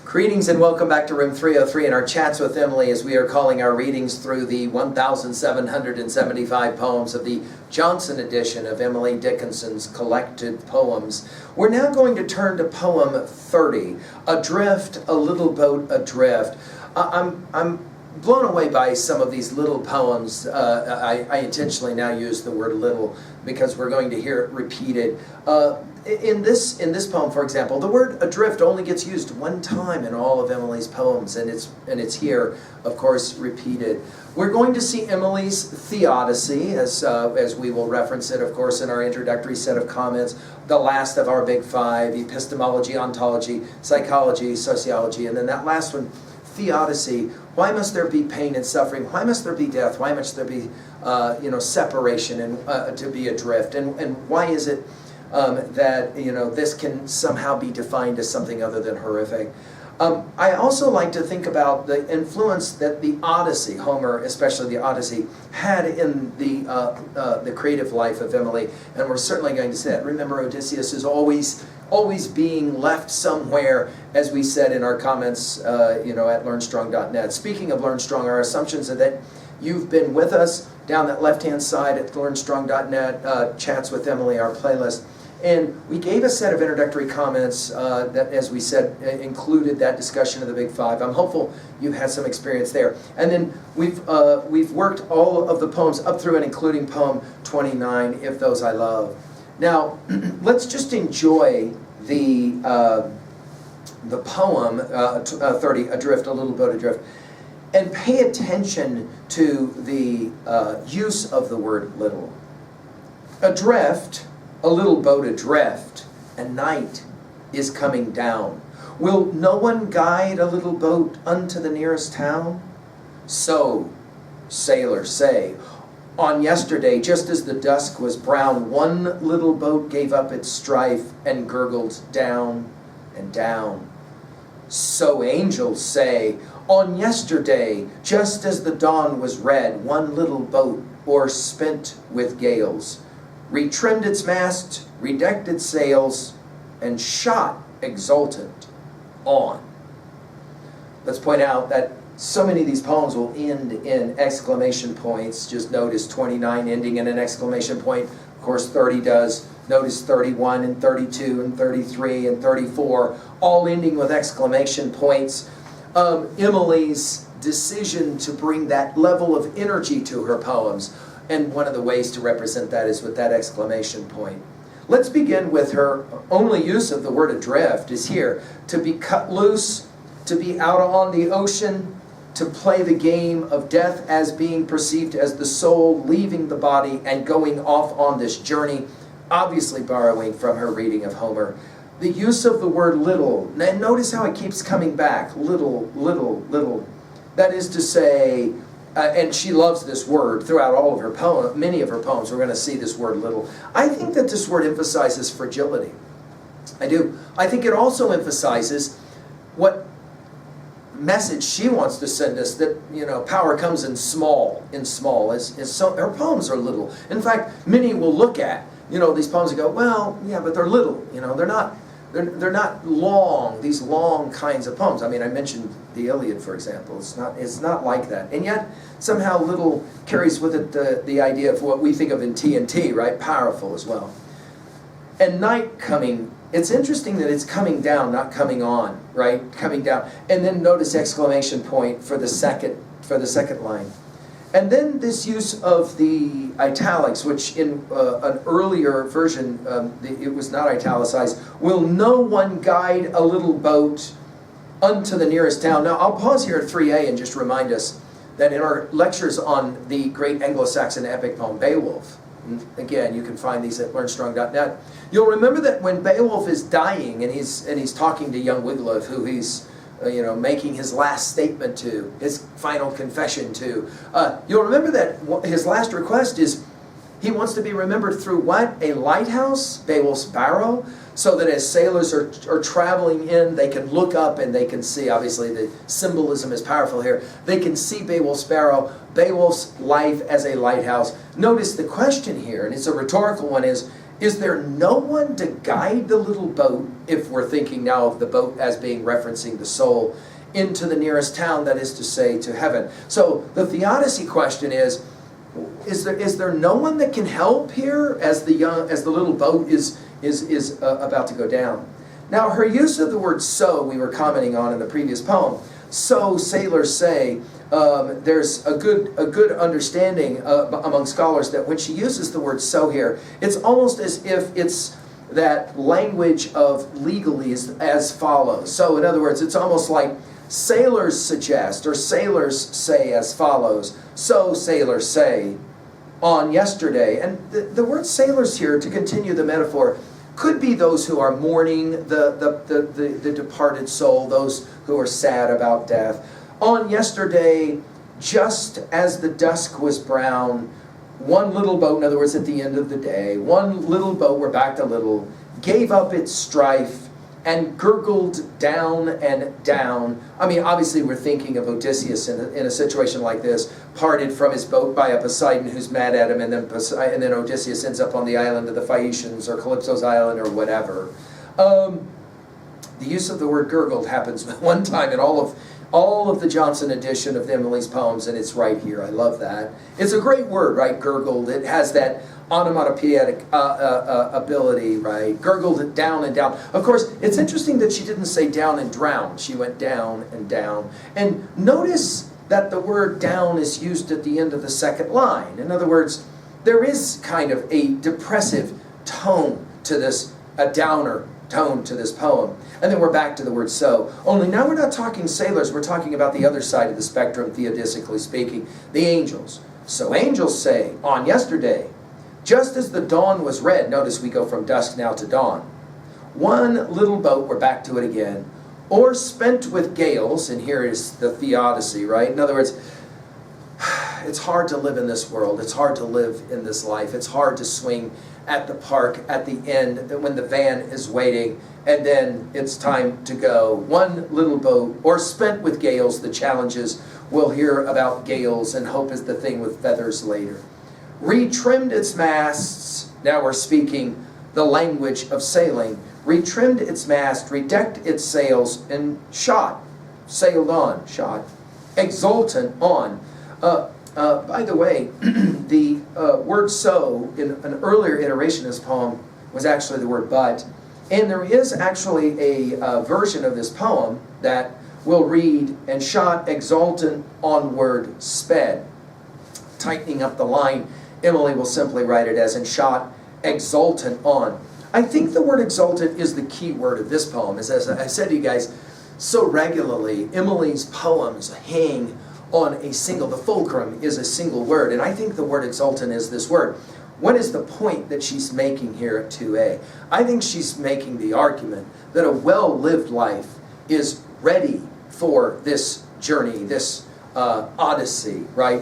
Greetings and welcome back to Room 303 and our chats with Emily as we are calling our readings through the 1,775 poems of the Johnson edition of Emily Dickinson's collected poems. We're now going to turn to poem 30, Adrift, a Little Boat Adrift. I'm blown away by some of these little poems. I intentionally now use the word little because we're going to hear it repeated. In this poem, for example, the word adrift only gets used one time in all of Emily's poems, and it's here, of course, repeated. We're going to see Emily's theodicy, as we will reference it, of course, in our introductory set of comments, the last of our big five: epistemology, ontology, psychology, sociology, and then that last one, theodicy. Why must there be pain and suffering? Why must there be death? Why must there be separation and to be adrift? And why is it that this can somehow be defined as something other than horrific? I also like to think about the influence that the Odyssey, Homer, especially the Odyssey, had in the creative life of Emily, and we're certainly going to see that. Remember, Odysseus is always being left somewhere, as we said in our comments, at learnstrong.net. Speaking of LearnStrong, our assumptions are that you've been with us down that left-hand side at learnstrong.net, Chats with Emily, our playlist. And we gave a set of introductory comments that, as we said, included that discussion of the Big Five. I'm hopeful you've had some experience there. And then we've worked all of the poems up through and including poem 29, If Those I Love. Now, let's just enjoy the poem 30, Adrift, a Little Boat Adrift, and pay attention to the use of the word little. Adrift, a little boat adrift, and night is coming down. Will no one guide a little boat unto the nearest town? So, sailors say, on yesterday, just as the dusk was brown, one little boat gave up its strife and gurgled down and down. So angels say, on yesterday, just as the dawn was red, one little boat, o'erspent with gales, retrimmed its mast, redecked its sails, and shot exultant on. Let's point out that so many of these poems will end in exclamation points. Just notice 29 ending in an exclamation point. Of course, 30 does. Notice 31 and 32 and 33 and 34, all ending with exclamation points. Emily's decision to bring that level of energy to her poems, and one of the ways to represent that is with that exclamation point. Let's begin with her only use of the word adrift is here. To be cut loose, to be out on the ocean, to play the game of death as being perceived as the soul leaving the body and going off on this journey, obviously borrowing from her reading of Homer. The use of the word little, and notice how it keeps coming back, little, little, little. That is to say, and she loves this word throughout all of her poems, many of her poems, we're going to see this word little. I think that this word emphasizes fragility. I do. I think it also emphasizes what message she wants to send us, that power comes in small. So her poems are little. In fact, many will look at these poems and go, well, yeah, but they're little. They're not long, these long kinds of poems. I mean, I mentioned the Iliad, for example. It's not like that. And yet, somehow little carries with it the idea of what we think of in TNT, right? Powerful as well. And night coming, it's interesting that it's coming down, not coming on, right? Coming down. And then notice exclamation point for the second line. And then this use of the italics, which in an earlier version, it was not italicized. Will no one guide a little boat unto the nearest town? Now, I'll pause here at 3a and just remind us that in our lectures on the great Anglo-Saxon epic poem Beowulf, again, you can find these at learnstrong.net, you'll remember that when Beowulf is dying and he's talking to young Wiglaf, who he's making his last statement to, his final confession to. You'll remember that his last request is he wants to be remembered through what? A lighthouse, Beowulf's barrow, so that as sailors are traveling in, they can look up and they can see, obviously the symbolism is powerful here, they can see Beowulf's barrow, Beowulf's life as a lighthouse. Notice the question here, and it's a rhetorical one, is Is there no one to guide the little boat, if we're thinking now of the boat as being referencing the soul, into the nearest town, that is to say, to heaven? So the theodicy question is there no one that can help here as the little boat is about to go down? Now, her use of the word "so" we were commenting on in the previous poem. So sailors say. There's a good understanding among scholars that when she uses the word "so" here, it's almost as if it's that language of legalese as follows. So in other words, it's almost like sailors suggest, or sailors say as follows. So sailors say on yesterday. And the word sailors here, to continue the metaphor, could be those who are mourning the departed soul, those who are sad about death. On yesterday, just as the dusk was brown, one little boat, in other words, at the end of the day, one little boat, we're back to little, gave up its strife and gurgled down and down. I mean, obviously we're thinking of Odysseus in a situation like this, parted from his boat by a Poseidon who's mad at him, and then Odysseus ends up on the island of the Phaeacians, or Calypso's island, or whatever. The use of the word gurgled happens one time in all of the Johnson edition of Emily's poems, and it's right here. I love that. It's a great word, right? Gurgled. It has that onomatopoeic ability, right? Gurgled it down and down. Of course, it's interesting that she didn't say down and drown. She went down and down. And notice that the word down is used at the end of the second line. In other words, there is kind of a depressive tone to this, a downer tone to this poem. And then we're back to the word "so." Only now we're not talking sailors, we're talking about the other side of the spectrum, theodicically speaking, the angels. So angels say, on yesterday, just as the dawn was red, notice we go from dusk now to dawn, one little boat, we're back to it again, or spent with gales, and here is the theodicy, right? In other words, it's hard to live in this world. It's hard to live in this life. It's hard to swing at the park at the end when the van is waiting, and then it's time to go. One little boat, or spent with gales, the challenges. We'll hear about gales, and hope is the thing with feathers later. Retrimmed its masts, now we're speaking the language of sailing. Retrimmed its mast, redecked its sails, and shot, sailed on, shot, exultant on. By the way, the word "so" in an earlier iteration of this poem was actually the word "but." And there is actually a version of this poem that will read, and shot exultant onward sped. Tightening up the line, Emily will simply write it as, and shot exultant on. I think the word exultant is the key word of this poem. As I said to you guys so regularly, Emily's poems hang on a single, the fulcrum is a single word, and I think the word exultant is this word. What is the point that she's making here at 2a? I think she's making the argument that a well-lived life is ready for this journey, this odyssey, right?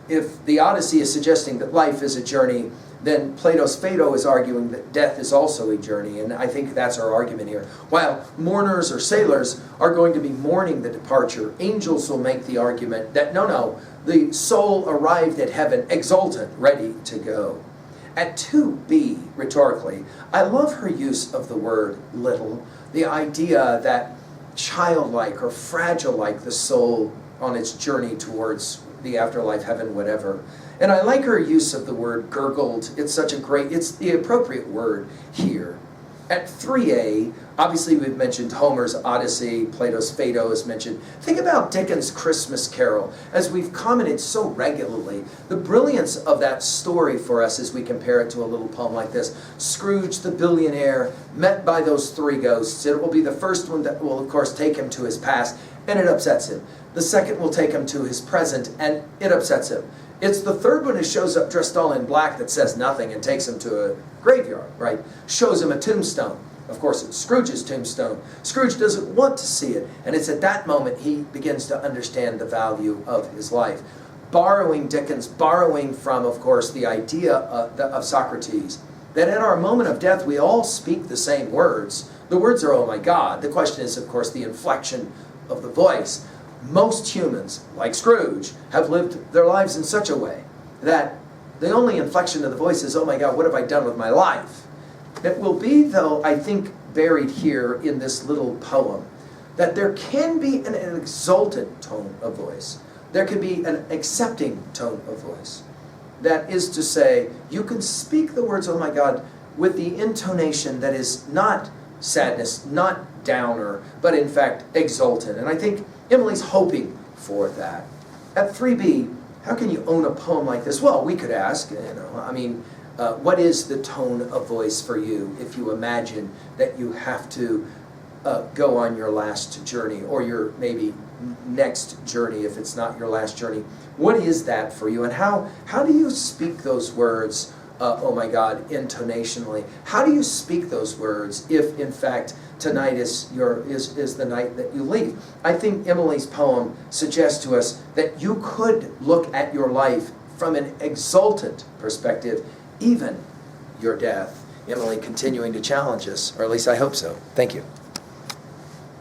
If the Odyssey is suggesting that life is a journey, then Plato's Phaedo is arguing that death is also a journey, and I think that's our argument here. While mourners or sailors are going to be mourning the departure, angels will make the argument that no, the soul arrived at heaven exultant, ready to go. At 2b, rhetorically, I love her use of the word little, the idea that childlike or fragile like the soul on its journey towards the afterlife, heaven, whatever. And I like her use of the word gurgled. It's the appropriate word here. At 3a, obviously we've mentioned Homer's Odyssey, Plato's Phaedo is mentioned. Think about Dickens' Christmas Carol. As we've commented so regularly, the brilliance of that story for us as we compare it to a little poem like this. Scrooge the billionaire, met by those three ghosts. It will be the first one that will, of course, take him to his past, and it upsets him. The second will take him to his present, and it upsets him. It's the third one who shows up dressed all in black that says nothing and takes him to a graveyard, right? Shows him a tombstone. Of course, it's Scrooge's tombstone. Scrooge doesn't want to see it, and it's at that moment he begins to understand the value of his life. Dickens borrowing from, of course, the idea of Socrates, that at our moment of death we all speak the same words. The words are, oh my God. The question is, of course, the inflection of the voice. Most humans, like Scrooge, have lived their lives in such a way that the only inflection of the voice is, oh my God, what have I done with my life? It will be, though, I think, buried here in this little poem, that there can be an exultant tone of voice. There can be an accepting tone of voice. That is to say, you can speak the words, oh my God, with the intonation that is not sadness, not downer, but in fact exultant. And I think Emily's hoping for that. At 3B, how can you own a poem like this? Well, we could ask, what is the tone of voice for you if you imagine that you have to go on your last journey, or your maybe next journey if it's not your last journey? What is that for you, and how do you speak those words, oh my God, intonationally? How do you speak those words if in fact tonight is the night that you leave? I think Emily's poem suggests to us that you could look at your life from an exultant perspective, even your death. Emily continuing to challenge us, or at least I hope so. Thank you.